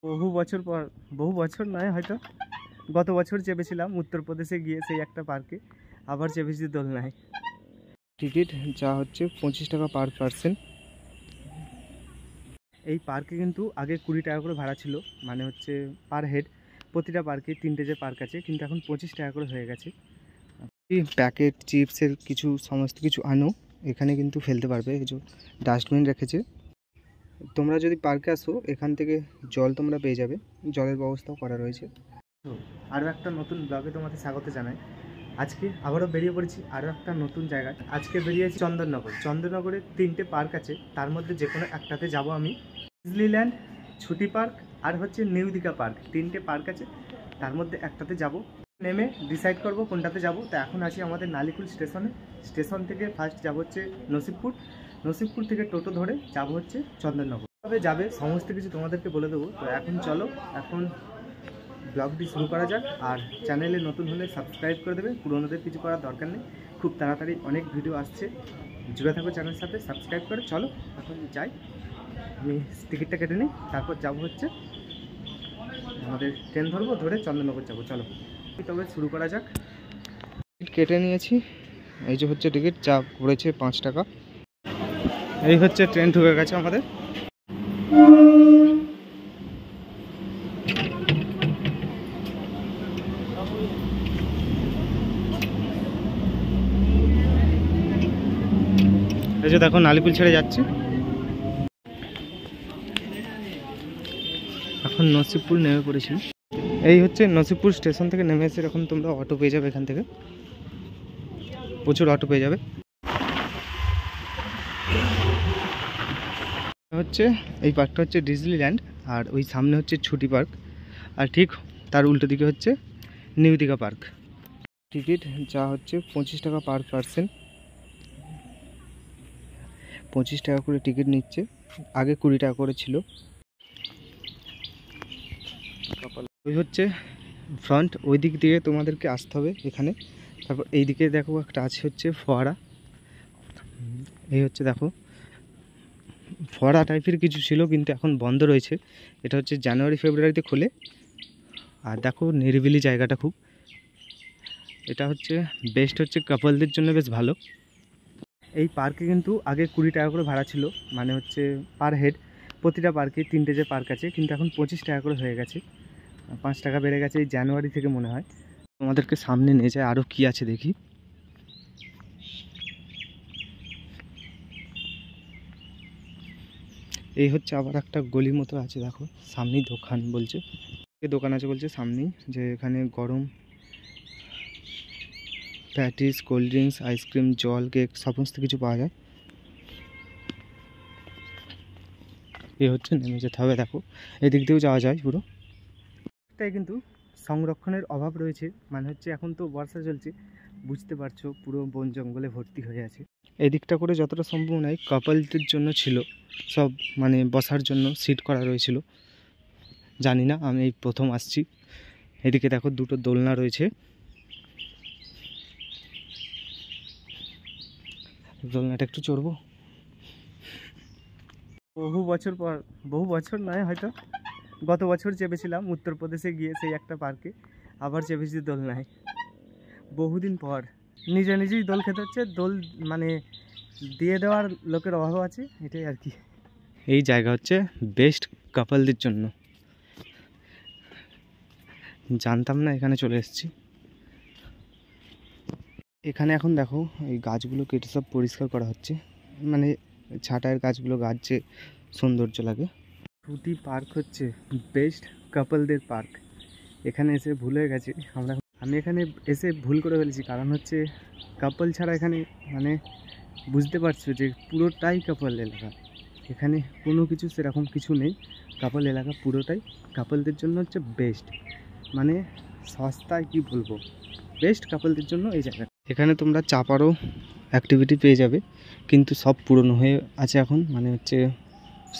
বহু বছর পর, বহু বছর নয় হয়তো গত বছর চেপেছিলাম উত্তরপ্রদেশে গিয়ে সেই একটা পার্কে, আবার চেপেছি দোলনায়। টিকিট যা হচ্ছে 25 টাকা পার পার্সন। এই পার্কে কিন্তু আগে 20 টাকা করে ভাড়া ছিল, মানে হচ্ছে পার হেড। প্রতিটা পার্কে 3টে যে পার্ক আছে, কিন্তু এখন 25 টাকা করে হয়ে গেছে। প্যাকেট চিপসের কিছু সমস্ত কিছু আনো, এখানে কিন্তু ফেলতে পারবে। এই যে ডাস্টবিন রেখেছে। তোমরা যদি পার্কে আসো এখান থেকে জল তোমরা পেয়ে যাবে, জলের ব্যবস্থাও করা রয়েছে। তো আরও একটা নতুন ব্লগে তোমাদের স্বাগত জানাই। আজকে আবারও বেরিয়ে পড়েছি আরও একটা নতুন জায়গায়। আজকে বেরিয়েছি চন্দননগর। চন্দননগরে 3টে পার্ক আছে, তার মধ্যে যে কোনো একটাতে যাব আমি। ডিজনিল্যান্ড, ছুটি পার্ক আর হচ্ছে নিউ দীঘা পার্ক, 3টে পার্ক আছে, তার মধ্যে একটাতে যাব। নেমে ডিসাইড করব কোনটাতে যাব। তো এখন আছি আমাদের নালিকুল স্টেশনে। স্টেশন থেকে ফার্স্ট যাব হচ্ছে নসিবপুর। নসিবপুর থেকে টোটো ধরে যাব হচ্ছে চন্দননগর। তবে যাবে সমস্ত কিছু তোমাদেরকে বলে দেবো। তো এখন চলো, এখন ব্লগটি শুরু করা যাক। আর চ্যানেলে নতুন হলে সাবস্ক্রাইব করে দেবে, পুরোনোদের কিছু করার দরকার নেই। খুব তাড়াতাড়ি অনেক ভিডিও আসছে, জুড়ে থাকো চ্যানেলের সাথে, সাবস্ক্রাইব করে। চলো এখন যাই, আমি টিকিটটা কেটে নিই, তারপর যাবো হচ্ছে আমাদের ট্রেন ধরবো, ধরে চন্দননগর যাবো। চলো তবে শুরু করা যাক। টিকিট কেটে নিয়েছি, এই যে হচ্ছে টিকিট, যা পড়েছে 5 টাকা। এই হচ্ছে ট্রেন ঢুকে গেছে আমাদের। এই যে দেখো নালিকুল ছেড়ে যাচ্ছে, এখন নসিবপুর নেমে পড়েছি। এই হচ্ছে নসিবপুর স্টেশন থেকে নেমে এসে এখন তোমরা অটো পেয়ে যাবে, এখান থেকে প্রচুর অটো পেয়ে যাবে। হচ্ছে এই পার্কটা হচ্ছে ডিজনিল্যান্ড, আর ওই সামনে হচ্ছে ছুটি পার্ক, আর ঠিক তার উল্টো দিকে হচ্ছে নিউ দীঘা পার্ক। টিকিট যা হচ্ছে 25 টাকা পার পার্সন। 25 টাকা করে টিকিট নিচ্ছে, আগে 20 টাকা করে ছিল। ওই হচ্ছে ফ্রন্ট, ওই দিক দিয়ে তোমাদেরকে আসতে হবে এখানে। তারপর এই দিকে দেখো একটা আছে হচ্ছে ফোয়ারা। এই হচ্ছে দেখো ফোয়ারা টাইপের কিছু ছিল, কিন্তু এখন বন্ধ রয়েছে। এটা হচ্ছে জানুয়ারি ফেব্রুয়ারিতে খোলে। আর দেখো নিরিবিলি জায়গাটা খুব, এটা হচ্ছে বেস্ট, হচ্ছে কাপলদের জন্য বেশ ভালো। এই পার্কে কিন্তু আগে 20 টাকা করে ভাড়া ছিল, মানে হচ্ছে পার হেড। প্রতিটা পার্কে 3টে যে পার্ক আছে, কিন্তু এখন 25 টাকা করে হয়ে গেছে। 5 টাকা বেড়ে গেছে এই জানুয়ারি থেকে মনে হয়। তোমাদেরকে সামনে নিয়ে যায়, আরও কি আছে দেখি। এই হচ্ছে আবার একটা গলি মতো আছে, দেখো সামনেই দোকান বলছে, দোকান আছে বলছে সামনেই, যে এখানে গরম প্যাটিস, কোল্ড ড্রিঙ্কস, আইসক্রিম, জল, কেক সমস্ত কিছু পাওয়া যায়। এই হচ্ছে নেমে যেতে হবে, দেখো এদিক দিয়েও যাওয়া যায় পুরো। তাই কিন্তু সংরক্ষণের অভাব রয়েছে, মানে হচ্ছে এখন তো বর্ষা চলছে, বুঝতে পারছো পুরো বন জঙ্গলে ভর্তি হয়ে আছে। এই দিকটা করে যতটা সম্ভব নয় কাপলদের জন্য ছিল সব, মানে বসার জন্য সিট করা রয়েছিল। জানি না, আমি এই প্রথম আসছি। এদিকে দেখো দুটো দোলনা রয়েছে, দোলনাটা একটু চড়বো। বহু বছর পর, বহু বছর নয় হয়তো গত বছর চেপেছিলাম উত্তরপ্রদেশে গিয়ে সেই একটা পার্কে, আবার চেপেছি দোলনায়। বহুদিন পর নিজে নিজেই দোল খেতে হচ্ছে, দোল মানে দিয়ে দেওয়ার লোকের অভাব আছে, এটাই আর কি। এই জায়গা হচ্ছে বেস্ট কাপলদের জন্য, জানতাম না, এখানে চলে এসেছি। এখানে এখন দেখো এই গাছগুলো কেটে সব পরিষ্কার করা হচ্ছে, মানে ছাঁটাইয়ের গাছগুলো গাছছে, সৌন্দর্য লাগে। ছুটি পার্ক হচ্ছে বেস্ট কাপলদের পার্ক। এখানে এসে ভুল হয়ে গেছে, আমি এখানে এসে ভুল করে ফেলেছি, কারণ হচ্ছে কাপল ছাড়া এখানে, মানে বুঝতে পারছো যে পুরোটাই কাপল এলাকা। এখানে কোনো কিছু সেরকম কিছু নেই, কাপল এলাকা পুরোটাই কাপলদের জন্য হচ্ছে বেস্ট, মানে সস্তায় কি বলবো, বেস্ট কাপলদের জন্য এই জায়গা। এখানে তোমরা চাপারও অ্যাক্টিভিটি পেয়ে যাবে, কিন্তু সব পুরনো হয়ে আছে এখন, মানে হচ্ছে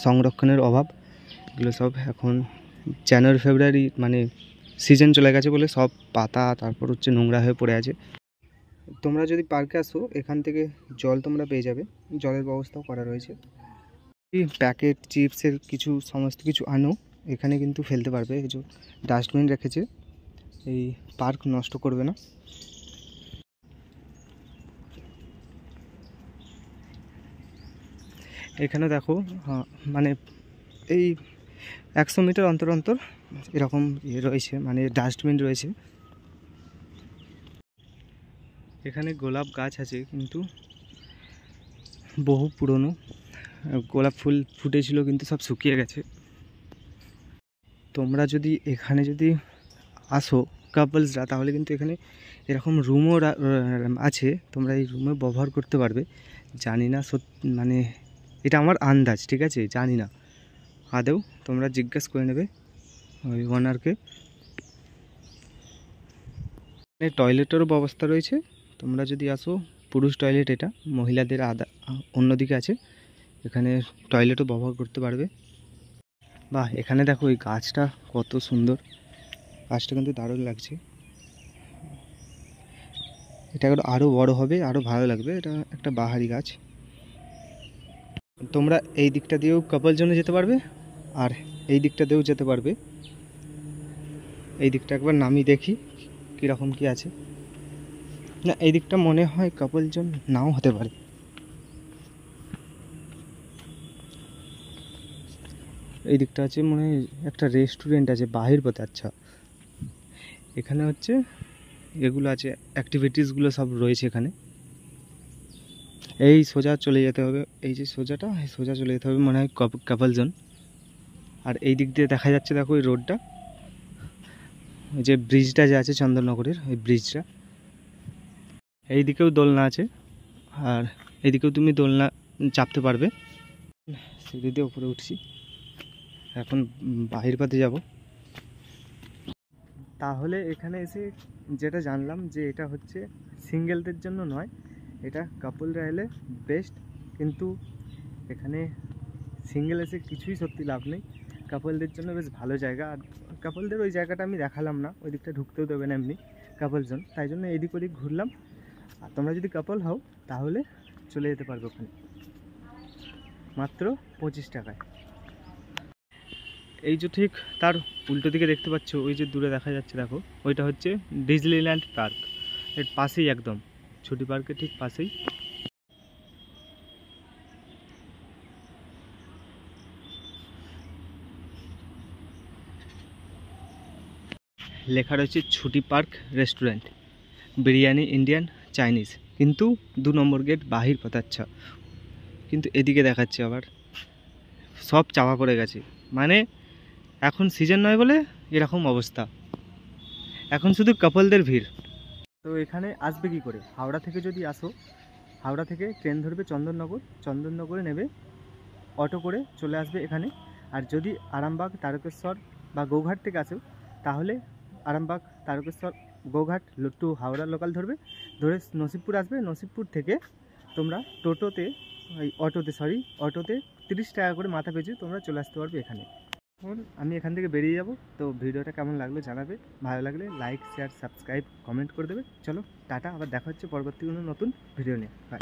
সংরক্ষণের অভাব। এগুলো সব এখন জানুয়ারি ফেব্রুয়ারি মানে সিজন চলে গেছে বলে সব পাতা তারপর হচ্ছে নোংরা হয়ে পড়ে আছে। তোমরা যদি পার্কে আসো এখান থেকে জল তোমরা পেয়ে যাবে, জলের ব্যবস্থাও করা রয়েছে। প্যাকেট চিপসের কিছু সমস্ত কিছু আনো, এখানে কিন্তু ফেলতে পারবে, এই যে ডাস্টবিন রেখেছে, এই পার্ক নষ্ট করবে না। এখানে দেখো মানে এই 100 মিটার অন্তর অন্তর এরকম রয়েছে, মানে ডাস্টবিন রয়েছে। এখানে গোলাপ গাছ আছে কিন্তু বহু পুরনো, গোলাপ ফুল ফুটেছিল কিন্তু সব শুকিয়ে গেছে। তোমরা যদি এখানে যদি আসো কাপলসরা, তাহলে কিন্তু এখানে এরকম রুমও আছে, তোমরা এই রুমে ব্যবহার করতে পারবে। জানি না মানে এটা আমার আন্দাজ, ঠিক আছে, জানি না আদৌ, তোমরা জিজ্ঞেস করে নেবে ওই ওনারকে। এখানে টয়লেটেরও ব্যবস্থা রয়েছে, তোমরা যদি আসো। পুরুষ টয়লেট, এটা মহিলাদের অন্যদিকে আছে, এখানে টয়লেটও ব্যবহার করতে পারবে। বাহ, এখানে দেখো এই গাছটা কত সুন্দর, গাছটা কিন্তু দারুণ লাগছে। এটা আরও বড় হবে, আরও ভালো লাগবে। এটা একটা বাহারি গাছ। তোমরা এই দিকটা দিয়েও কাপল জন্য যেতে পারবে, আর এই দিকটা দিয়েও যেতে পারবে। এই দিকটা একবার নামি দেখি কীরকম কি আছে। না, এই দিকটা মনে হয় কাপল জন নাও হতে পারে। এই দিকটা আছে মনে হয় একটা রেস্টুরেন্ট আছে বাহির পথে। আচ্ছা, এখানে হচ্ছে এগুলো আছে, অ্যাক্টিভিটিসগুলো সব রয়েছে এখানে। এই সোজা চলে যেতে হবে, এই যে সোজাটা, এই সোজা চলে যেতে হবে মনে হয় কাপল জোন। আর এই দিক দিয়ে দেখা যাচ্ছে দেখো এই রোডটা, ওই যে ব্রিজটা যে আছে চন্দননগরের, ওই ব্রিজটা। এই দিকেও দোলনা আছে, আর এইদিকেও তুমি দোলনা চাপতে পারবে। সিঁড়ি দিয়ে উপরে উঠছি, এখন বাহির পথে যাব। তাহলে এখানে এসে যেটা জানলাম যে এটা হচ্ছে সিঙ্গেলদের জন্য নয়, এটা কাপলরা এলে বেস্ট। কিন্তু এখানে সিঙ্গেল এসে কিছুই সত্যি লাভ নেই, কাপলদের জন্য বেশ ভালো জায়গা। আর কাপলদের ওই জায়গাটা আমি দেখালাম না, ওই দিকটা ঢুকতেও দেবে না এমনি কাপল জোন, তাই জন্য এদিক ওদিক ঘুরলাম। আর তোমরা যদি কাপল হও তাহলে চলে যেতে পারবে ওখানে মাত্র 25 টাকায়। এই যে ঠিক তার উল্টো দিকে দেখতে পাচ্ছ, ওই যে দূরে দেখা যাচ্ছে দেখো, ওইটা হচ্ছে ডিজনিল্যান্ড পার্ক, এর পাশেই একদম, ছুটি পার্কের ঠিক পাশেই। লেখা রয়েছে ছুটি park restaurant, biryani, Indian, Chinese, কিন্তু 2 নম্বর গেট বাহির পথ। আচ্ছা, কিন্তু এদিকে দেখাচ্ছে আবার সব চাপা পড়ে গেছে, মানে এখন সিজন নয় বলে এরকম অবস্থা, এখন শুধু কাপলদের ভিড়। তো এখানে আসবে কি করে? হাওড়া থেকে যদি আসো, হাওড়া থেকে ট্রেন ধরবে চন্দননগর, চন্দননগরে নেবে অটো করে চলে আসবে এখানে। আর যদি আরামবাগ, তারকেশ্বর বা গৌঘাট থেকে আসো, তাহলে আরামবাগ, তারকেশ্বর, গৌঘাট টু হাওড়া লোকাল ধরবে, ধরে নসিবপুর আসবে। নসিবপুর থেকে তোমরা টোটোতে, অটোতে 30 টাকা করে মাথা পিছু তোমরা চলে আসতে পারবে এখানে। এখন আমি এখান থেকে বেরিয়ে যাব। তো ভিডিওটা কেমন লাগলো জানাবে, ভালো লাগলে লাইক, শেয়ার, সাবস্ক্রাইব, কমেন্ট করে দেবে। চলো টাটা, আবার দেখা হচ্ছে পরবর্তী কোনো নতুন ভিডিও নিয়ে। বাই।